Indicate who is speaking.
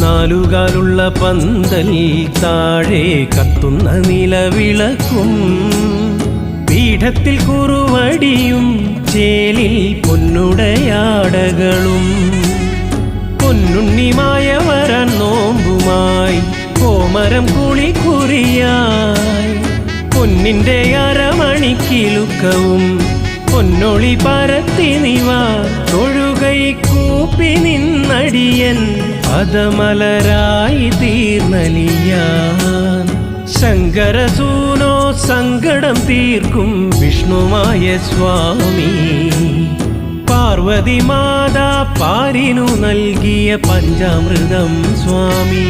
Speaker 1: നാലുകാലുള്ള പന്തൽ താഴെ കത്തുന്ന നിലവിളക്കും പീഠത്തിൽ കുറുവടിയും ചേലിൽ പൊന്നുടയാടകളും പൊന്നുണ്ണിമായ വരാൻ നോമ്പുമായി കോമരം കുളിക്കുറിയായി പൊന്നിന്റെ അരമണിക്കിലുക്കവും പൊന്നൊളി പരത്തി നിവാ തൊഴുകൈ കൂപ്പി നിന്നടിയൻ പദമലരായി തീർന്നലിയാൻ ശങ്കരസൂനോ സങ്കടം തീർക്കും വിഷ്ണുമായ സ്വാമി പാർവതി മാതാ പാരിനു നൽകിയ പഞ്ചാമൃതം സ്വാമി.